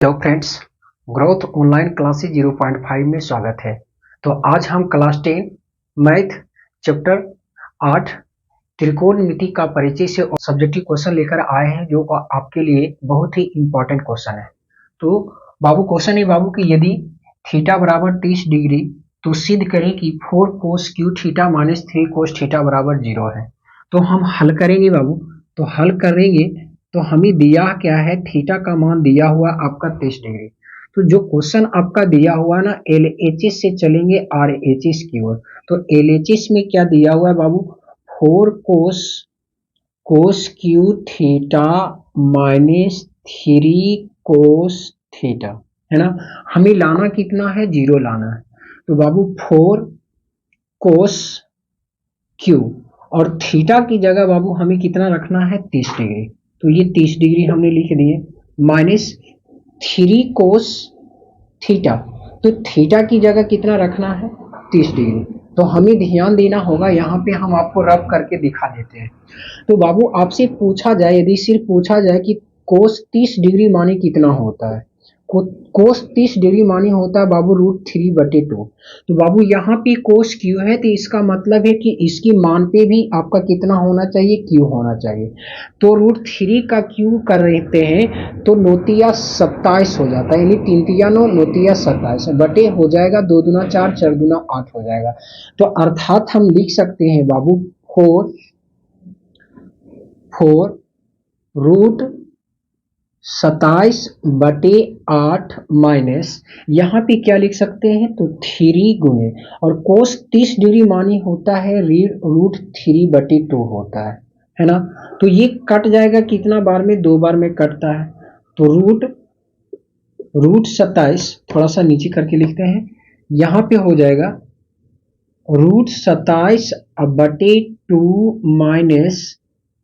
Hello friends, growth online classes 0.5 में स्वागत है। तो आज हम क्लास 10 मैथ चैप्टर 8 त्रिकोणमिति का परिचय से सब्जेक्टिव क्वेश्चन लेकर आए हैं, जो आपके लिए बहुत ही इंपॉर्टेंट क्वेश्चन है। तो बाबू क्वेश्चन है बाबू कि यदि थीटा बराबर 30 डिग्री तो सिद्ध करें कि 4 cos cube theta minus 3 cos theta बराबर 0 है। तो हम हल करेंगे बाबू। तो हल करेंगे तो हमें दिया क्या है, थीटा का मान दिया हुआ आपका 30 डिग्री। तो जो क्वेश्चन आपका दिया हुआ ना, LHS से चलेंगे RHS की ओर। तो LHS में क्या दिया हुआ है बाबू, 4 cos cube theta minus 3 cos theta, है ना। हमें लाना कितना है, 0 लाना है। तो बाबू 4 कोस क्यू और थीटा की जगह बाबू हमें कितना रखना है, 30 डिग्री। तो ये 30 डिग्री हमने लिख दिए, माइनस 3 कोस थीटा। तो थीटा की जगह कितना रखना है, 30 डिग्री। तो हमें ध्यान देना होगा, यहाँ पे हम आपको रब करके दिखा देते हैं। तो बाबू आपसे पूछा जाए, यदि सिर्फ पूछा जाए कि कोस 30 डिग्री माने कितना होता है, कोस 30 डिग्री माने होता है बाबू √3/2। तो बाबू यहाँ पे कोस क्यू है, तो इसका मतलब है कि इसकी मान पे भी आपका कितना होना चाहिए, क्यू होना चाहिए। तो √3 का क्यू कर रहते हैं तो नोतिया 27 हो जाता है, यानी 3 तिया 9 नोतिया 27 बटे हो जाएगा 2 दूना 4 4 दूना 8 हो जाएगा। तो अर्थात हम लिख सकते हैं बाबू 4 √27/8 माइनस यहाँ पे क्या लिख सकते हैं, तो 3 गुने, और कोस 30 डिग्री मानी होता है √3/2 होता है ना। तो ये कट जाएगा कितना बार में, 2 बार में कटता है। तो √27 थोड़ा सा नीचे करके लिखते हैं, यहाँ पे हो जाएगा √27/2 माइनस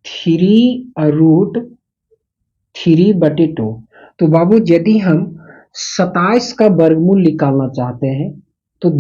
3√3/2। तो बाबू यदि हम 27 का वर्गमूल निकालना चाहते हैं तो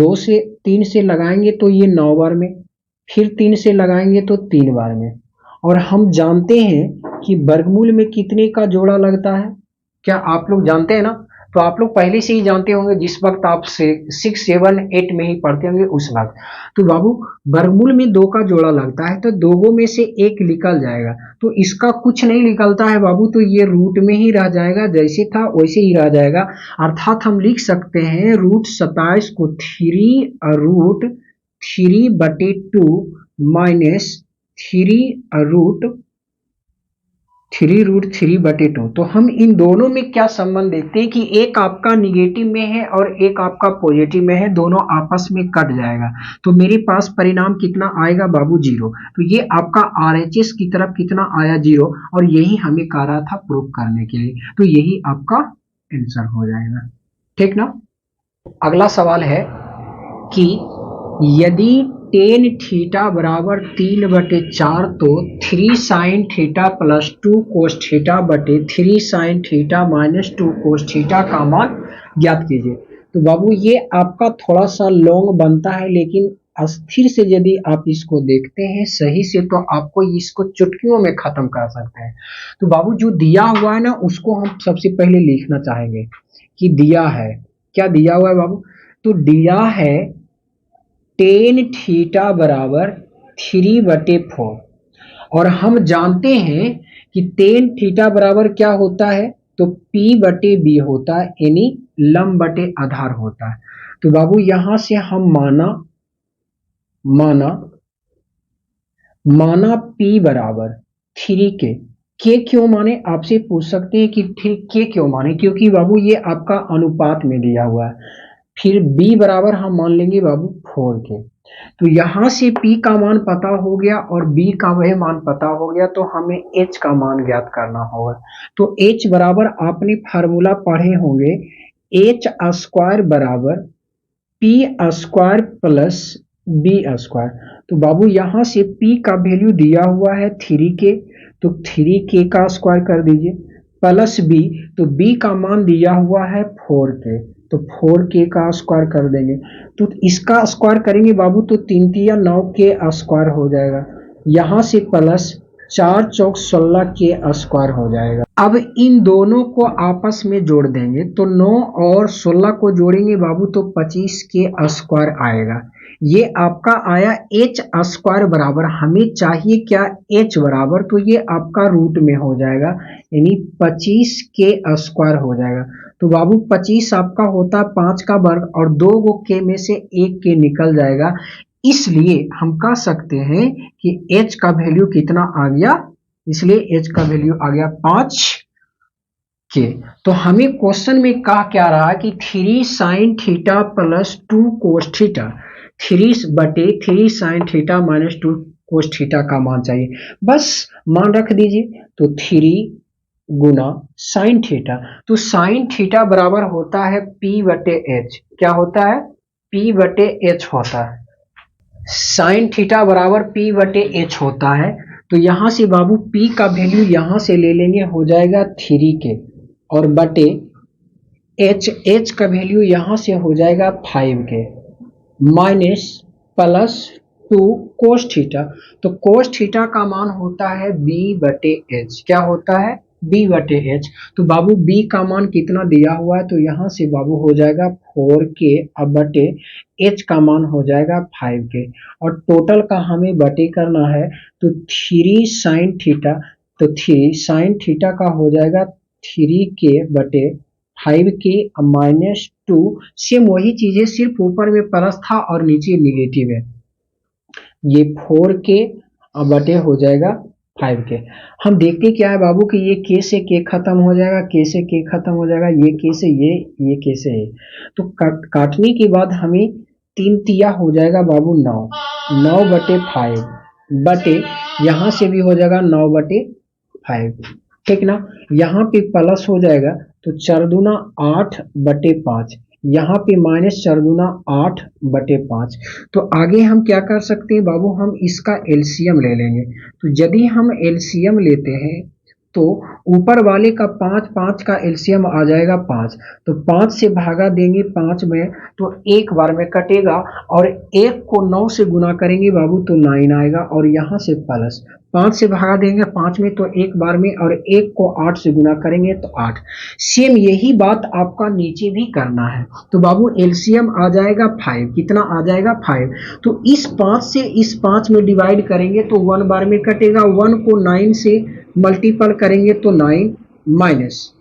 3 से लगाएंगे तो ये 9 बार में, फिर 3 से लगाएंगे तो 3 बार में। और हम जानते हैं कि वर्गमूल में कितने का जोड़ा लगता है, क्या आप लोग जानते हैं ना। तो आप लोग पहले से ही जानते होंगे, जिस वक्त आप 6, 7, 8 में ही पढ़ते होंगे उस वक्त। तो बाबू वर्गमूल में 2 का जोड़ा लगता है, तो 2 में से 1 निकल जाएगा। तो इसका कुछ नहीं निकलता है बाबू, तो ये रूट में ही रह जाएगा, जैसे था वैसे ही रह जाएगा। अर्थात हम लिख सकते हैं √27 को 3√3/2 माइनस 3√3/2। तो हम इन दोनों में क्या संबंध देखते हैं कि एक आपका निगेटिव में है और एक आपका पॉजिटिव में है, दोनों आपस में कट जाएगा। तो मेरे पास परिणाम कितना आएगा बाबू, 0। तो ये आपका RHS की तरफ कितना आया, 0। और यही हमें कह रहा था प्रूफ करने के लिए, तो यही आपका आंसर हो जाएगा, ठीक ना। अगला सवाल है कि यदि टेन थीटा बराबर 3/4 तो 3 sine theta plus 2 cos theta बटे 3 sine theta minus 2 cos theta का मान ज्ञात कीजिए। तो बाबू ये आपका थोड़ा सा लॉन्ग बनता है, लेकिन अस्थिर से यदि आप इसको देखते हैं सही से तो आपको इसको चुटकियों में खत्म कर सकते हैं। तो बाबू जो दिया हुआ है ना, उसको हम सबसे पहले लिखना चाहेंगे कि दिया है, क्या दिया हुआ है बाबू। तो दिया है टेन थीटा बराबर 3/4, और हम जानते हैं कि टेन थीटा बराबर क्या होता है, तो P/B होता है, यानी लंब बटे आधार होता है। तो बाबू यहां से हम माना P बराबर 3K क्यों माने, आपसे पूछ सकते हैं कि K क्यों माने, क्योंकि बाबू ये आपका अनुपात में दिया हुआ है। फिर B बराबर हम मान लेंगे बाबू 4K। तो यहां से P का मान पता हो गया और B का वह मान पता हो गया, तो हमें H का मान ज्ञात करना होगा। तो H बराबर आपने फार्मूला पढ़े होंगे, H² बराबर P² प्लस B²। तो बाबू यहां से P का वैल्यू दिया हुआ है 3K, तो 3K का स्क्वायर कर दीजिए, प्लस B, तो B का मान दिया हुआ है 4K, तो 4K का स्क्वायर कर देंगे। तो इसका स्क्वायर करेंगे बाबू तो 3 तिया 9 के स्क्वायर हो जाएगा, यहाँ से प्लस 4 चौक 16 के स्क्वायर हो जाएगा। अब इन दोनों को आपस में जोड़ देंगे तो 9 और 16 को जोड़ेंगे बाबू तो 25 के स्क्वायर आएगा। ये आपका आया h स्क्वायर बराबर, हमें चाहिए क्या h बराबर, तो ये आपका रूट में हो जाएगा यानी 25 के स्क्वायर हो जाएगा। तो बाबू 25 आपका होता है 5 का वर्ग और 2 गो के में से 1 के निकल जाएगा, इसलिए हम कह सकते हैं कि h का वैल्यू कितना आ गया, इसलिए h का वैल्यू आ गया 5 के। तो हमें क्वेश्चन में कहा क्या रहा कि 3 sine theta plus 2 cos theta, 3 sine theta minus 2 cos theta का मान चाहिए, बस मान रख दीजिए। तो 3 गुना साइन थीटा, तो साइन थीटा बराबर होता है P बटे H, क्या होता है P बटे H होता है, साइन थीटा बराबर P बटे H होता है। तो यहां से बाबू P का वैल्यू यहां से ले लेंगे, हो जाएगा 3 के, और बटे H का वैल्यू यहां से हो जाएगा 5 के, माइनस प्लस 2 कोस थीटा, तो कोस थीटा का मान होता है B बटे H, क्या होता है B बटे H। तो बाबू B का मान कितना दिया हुआ है, तो यहाँ से बाबू हो जाएगा 4K, अब बटे H का मान हो जाएगा 5K, और टोटल का हमें बटे करना है तो 3 साइन थीटा, तो 3 साइन थीटा का हो जाएगा 3K बटे 5K माइनस 2, सेम वही चीजें, सिर्फ ऊपर में प्लस था और नीचे निगेटिव है, ये 4K बटे हो जाएगा 5K। हम देखते क्या है बाबू कि ये K से K खत्म हो जाएगा, K से K खत्म हो जाएगा, ये K से ये K से ये, तो काटने के बाद हमें 3 तिया हो जाएगा बाबू 9 बटे 5 बटे, यहाँ से भी हो जाएगा 9 बटे 5, ठीक ना। यहाँ पे प्लस हो जाएगा तो 4 दूना 8 बटे 5, यहाँ पे माइनस 4 दूना 8 बटे 5। तो आगे हम क्या कर सकते हैं बाबू, हम इसका एलसीएम ले लेंगे। तो यदि हम एलसीएम लेते हैं तो ऊपर वाले का 5 का एलसीएम आ जाएगा 5, तो 5 से भागा देंगे 5 में तो एक बार में कटेगा, और 1 को 9 से गुना करेंगे बाबू तो 9 आएगा, और यहाँ से प्लस 5 से भागा देंगे 5 में तो एक बार में, और 1 को 8 से गुना करेंगे तो 8। सेम यही बात आपका नीचे भी करना है। तो बाबू एलसीएम आ जाएगा 5, कितना आ जाएगा 5, तो इस 5 से इस 5 में डिवाइड करेंगे तो 1 बार में कटेगा, 1 को 9 से मल्टीपल करेंगे तो 9 माइनस,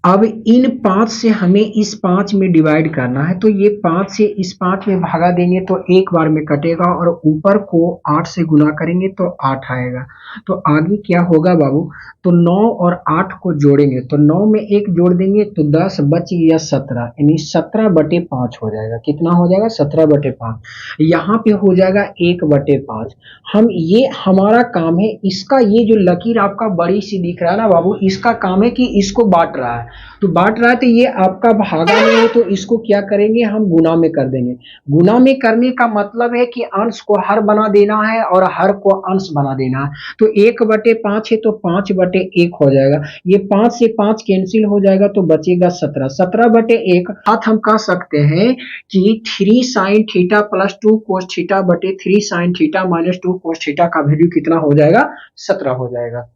अब इन 5 से हमें इस 5 में डिवाइड करना है, तो ये 5 से इस 5 में भागा देंगे तो एक बार में कटेगा, और ऊपर को 8 से गुना करेंगे तो 8 आएगा। तो आगे क्या होगा बाबू, तो 9 और 8 को जोड़ेंगे तो 9 में 1 जोड़ देंगे तो 10, बच गया 17, यानी 17 बटे 5 हो जाएगा, कितना हो जाएगा 17 बटे 5, यहाँ पे हो जाएगा 1 बटे 5। हम ये हमारा काम है, इसका ये जो लकीर आपका बड़ी सी दिख रहा है ना बाबू, इसका काम है कि इसको बांट रहा है, तो बांट रहा है तो ये आपका भागा में है, तो इसको क्या करेंगे हम गुना में कर देंगे। गुना में करने का मतलब है कि अंश को हर बना देना है और हर को अंश बना देना है। तो 1 बटे 5 है तो 5 बटे 1 हो जाएगा, ये 5 से 5 कैंसिल हो जाएगा तो बचेगा 17, 17 बटे 1। साथ हम कह सकते हैं कि 3 sine theta plus 2 cos theta बटे 3 sine theta minus 2 cos theta का वैल्यू कितना हो जाएगा 17 हो जाएगा।